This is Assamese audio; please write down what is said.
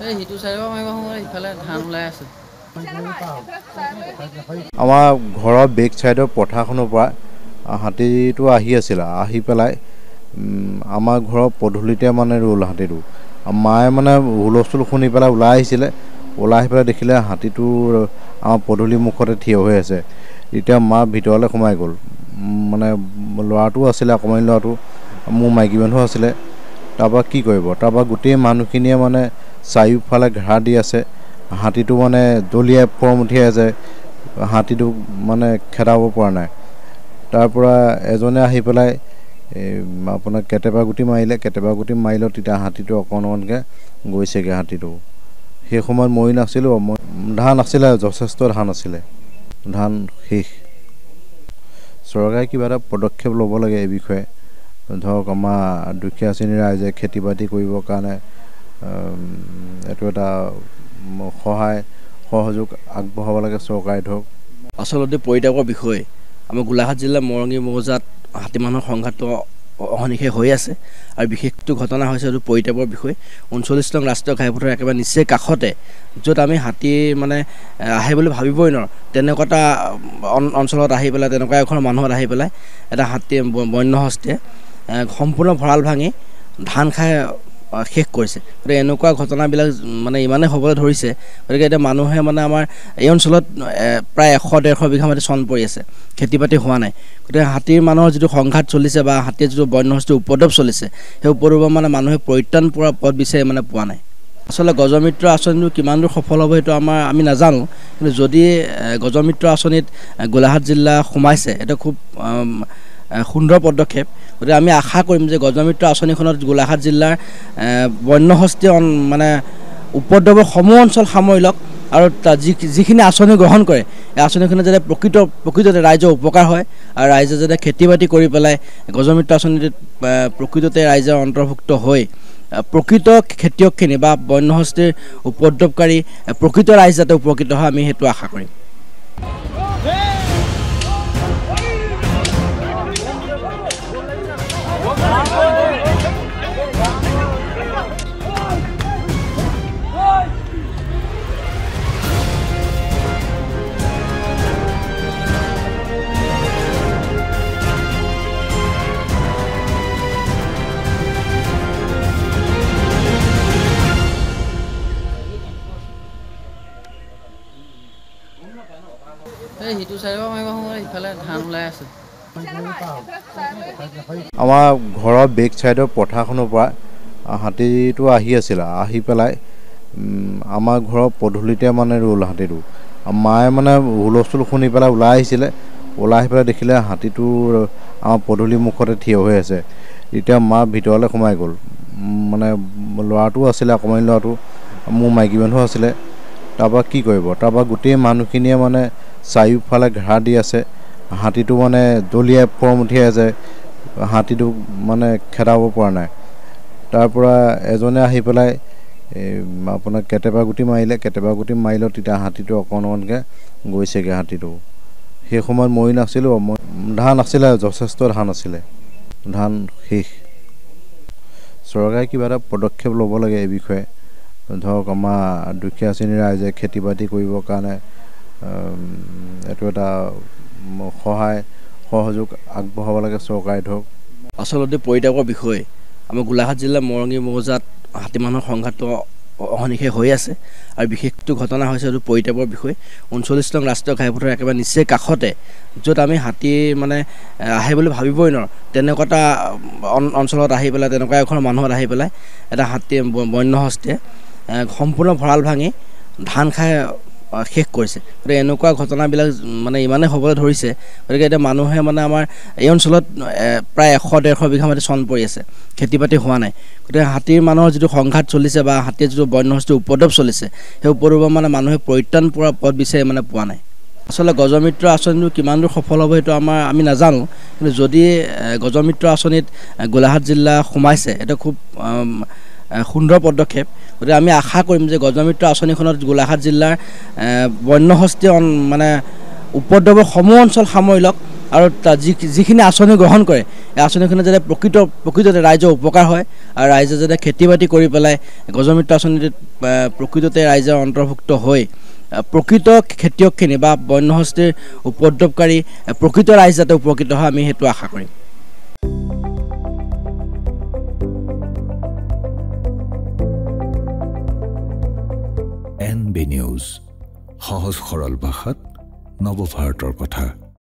এই হিটু চাইবা মাৰিব সময় ইফালে ধান ওলাই আছে। আমাৰ ঘৰৰ বেক চাইডৰ পথাৰখনৰ পৰা হাতীটো আহি আছিল, আহি পেলাই আমাৰ ঘৰৰ পদূলিতে মানে ৰ'ল হাতীটো। মায়ে মানে হুলস্থুল শুনি পেলাই ওলাই আহিছিলে, ওলাই আহি পেলাই দেখিলে হাতীটো আমাৰ পদূলি মুখতে থিয় হৈ আছে। তেতিয়া মা ভিতৰলৈ সোমাই গ'ল। মানে ল'ৰাটো আছিলে, অকণমানি ল'ৰাটো, মোৰ মাইকী মানুহ আছিলে। তাৰপৰা কি কৰিব, তাৰপৰা গোটেই মানুহখিনিয়ে মানে চাৰিওফালে ঘেৰা দি আছে। হাতীটো মানে দলিয়াই ফৰম উঠিয়াই আছে, হাতীটো মানে খেদাব পৰা নাই। তাৰপৰা এজনে আহি পেলাই আপোনাৰ কেটেপা গুটি মাৰিলে, তেতিয়া হাতীটো অকণমানকৈ গৈছেগৈ হাতীটো। সেই সময়ত মৰি নাছিলোঁ, ধান আছিলে, যথেষ্ট ধান আছিলে, ধান শেষ। চৰকাৰে কিবা এটা পদক্ষেপ ল'ব লাগে এই বিষয়ে। ধৰক আমাৰ দুখীয়া শ্ৰেণীৰ ৰাইজে খেতি বাতি কৰিবৰ কাৰণে এইটো এটা সহযোগ আগবঢ়াব লাগে চৰকাৰে। ধৰক আচলতে পৰিত্যাগৰ বিষয় আমাৰ গোলাঘাট জিলাৰ মৰঙী মৌজাত হাতী মানুহৰ সংঘাতটো অহৰ্নিশে হৈ আছে। আৰু বিশেষটো ঘটনা হৈছে এইটো পৰিত্যাগৰ বিষয়। 39 নং ৰাষ্ট্ৰীয় ঘাইপথৰ একেবাৰে নিচেই কাষতে, য'ত আমি হাতী মানে আহে বুলি ভাবিবই নোৱাৰোঁ, তেনেকুৱা এটা অঞ্চলত আহি পেলাই, তেনেকুৱা এখন মানুহত আহি পেলাই এটা হাতী বন্য হস্তীয়ে সম্পূৰ্ণ ভঁৰাল ভাঙি ধান খাই শেষ কৰিছে। গতিকে এনেকুৱা ঘটনাবিলাক মানে ইমানেই হ'বলৈ ধৰিছে, গতিকে এতিয়া মানুহে মানে আমাৰ এই অঞ্চলত প্ৰায় 100-150 বিঘা মাটি চন পৰি আছে, খেতি বাতি হোৱা নাই। গতিকে হাতীৰ মানুহৰ যিটো সংঘাত চলিছে বা হাতীৰ যিটো বন্য হস্তীৰ উপদ্ৰৱ চলিছে, সেই উপদ্ৰৱৰ মানে মানুহে পৰিত্ৰাণ পোৱা পথ বিচাৰি মানে পোৱা নাই। আচলতে গজমিত্ৰ আঁচনিটো কিমান দূৰ সফল হ'ব সেইটো আমি নাজানো, কিন্তু যদি গজমিত্ৰ আঁচনিত গোলাঘাট জিলা সোমাইছে, এইটো খুব সুন্দৰ পদক্ষেপ। গতিকে আমি আশা কৰিম যে গজমিত্ৰ আঁচনিখনত গোলাঘাট জিলাৰ বন্য হস্তীয়ে মানে উপদ্ৰৱৰ সমূহ অঞ্চল সামৰি লওক, আৰু যিখিনি আঁচনি গ্ৰহণ কৰে এই আঁচনিখিনি যাতে প্ৰকৃততে ৰাইজৰ উপকাৰ হয়, আৰু ৰাইজে যাতে খেতি বাতি কৰি পেলাই গজমিত্ৰ আঁচনিত প্ৰকৃততে ৰাইজৰ অন্তৰ্ভুক্ত হৈ প্ৰকৃত খেতিয়কখিনি বা বন্য হস্তীৰ উপদ্ৰৱকাৰী প্ৰকৃত ৰাইজ যাতে উপকৃত হয়, আমি সেইটো আশা কৰিম। এই হিটু চাইবা মাৰিব সময় ইফালে ধান ওলাই আছে। আমাৰ ঘৰৰ বেক চাইডৰ পথাৰখনৰ পৰা হাতীটো আহি আছিল, আহি পেলাই আমাৰ ঘৰৰ পদূলিতে মানে ৰ'ল হাতীটো। মায়ে মানে হুলস্থুল শুনি পেলাই ওলাই আহিছিলে, ওলাই আহি পেলাই দেখিলে হাতীটো আমাৰ পদূলি মুখতে থিয় হৈ আছে। তেতিয়া মা ভিতৰলৈ সোমাই গ'ল। মানে ল'ৰাটো আছিলে, অকণমানি ল'ৰাটো, মোৰ মাইকী মানুহ আছিলে। তাৰপৰা কি কৰিব, তাৰপৰা গোটেই মানুহখিনিয়ে মানে চাৰিওফালে ঘেৰা দি আছে, হাতীটো মানে দলিয়াই ফৰম উঠিয়াই আছে, হাতীটো মানে খেদাব পৰা নাই। তাৰপৰা এজনে আহি পেলাই আপোনাৰ কেটেপা গুটি মাৰিলে, তেতিয়া হাতীটো অকণমানকৈ গৈছেগৈ হাতীটো। সেই সময়ত মৰি নাছিলোঁ, ধান আছিলে, যথেষ্ট ধান আছিলে, ধান শেষ। চৰকাৰে কিবা এটা পদক্ষেপ ল'ব লাগে এই বিষয়ে। ধৰক আমাৰ দুখীয়া শ্ৰেণীৰ ৰাইজে খেতি বাতি কৰিবৰ কাৰণে এইটো এটা সহযোগ আগবঢ়াব লাগে চৰকাৰে। ধৰক আচলতে পৰিত্যাগৰ বিষয় আমাৰ গোলাঘাট জিলাৰ মৰঙী মৌজাত হাতী মানুহৰ সংঘাতটো অহৰ্নিশে হৈ আছে। আৰু বিশেষটো ঘটনা হৈছে এইটো পৰিত্যাগৰ বিষয়। 39 নং ৰাষ্ট্ৰীয় ঘাইপথৰ একেবাৰে নিচেই কাষতে, য'ত আমি হাতী মানে আহে বুলি ভাবিবই নোৱাৰোঁ, তেনেকুৱা এটা অঞ্চলত আহি পেলাই, তেনেকুৱা এখন মানুহত আহি পেলাই এটা হাতী বন্য হস্তীয়ে সম্পূৰ্ণ ভঁৰাল ভাঙি ধান খাই শেষ কৰিছে। গতিকে এনেকুৱা ঘটনাবিলাক মানে ইমানেই হ'বলৈ ধৰিছে, গতিকে এতিয়া মানুহে মানে আমাৰ এই অঞ্চলত প্ৰায় 100-150 বিঘা মাটি চন পৰি আছে, খেতি বাতি হোৱা নাই। গতিকে হাতীৰ মানুহৰ যিটো সংঘাত চলিছে বা হাতীৰ যিটো বন্য হস্তীৰ উপদ্ৰৱ চলিছে, সেই উপদ্ৰৱৰ মানে মানুহে পৰিত্ৰাণ পোৱা পথ বিচাৰি মানে পোৱা নাই। আচলতে গজমিত্ৰ আঁচনিটো কিমান দূৰ সফল হ'ব সেইটো আমি নাজানো, কিন্তু যদি গজমিত্ৰ আঁচনিত গোলাঘাট জিলা সোমাইছে, এইটো খুব সুন্দৰ পদক্ষেপ। গতিকে আমি আশা কৰিম যে গজমিত্ৰ আঁচনিখনত গোলাঘাট জিলাৰ বন্য হস্তীয়ে মানে উপদ্ৰৱৰ সমূহ অঞ্চল সামৰি লওক, আৰু যিখিনি আঁচনি গ্ৰহণ কৰে এই আঁচনিখিনি যাতে প্ৰকৃততে ৰাইজৰ উপকাৰ হয় আৰু ৰাইজে যাতে খেতি বাতি কৰি পেলাই গজমিত্ৰ আঁচনিত প্ৰকৃততে ৰাইজৰ অন্তৰ্ভুক্ত হৈ প্ৰকৃত খেতিয়কখিনি বা বন্যহস্তীৰ উপদ্ৰৱকাৰী প্ৰকৃত ৰাইজ যাতে উপকৃত হয় আমি সেইটো আশা কৰিম। NB নিউজ, সহজ সৰল ভাষাত নৱভাৰতৰ কথা।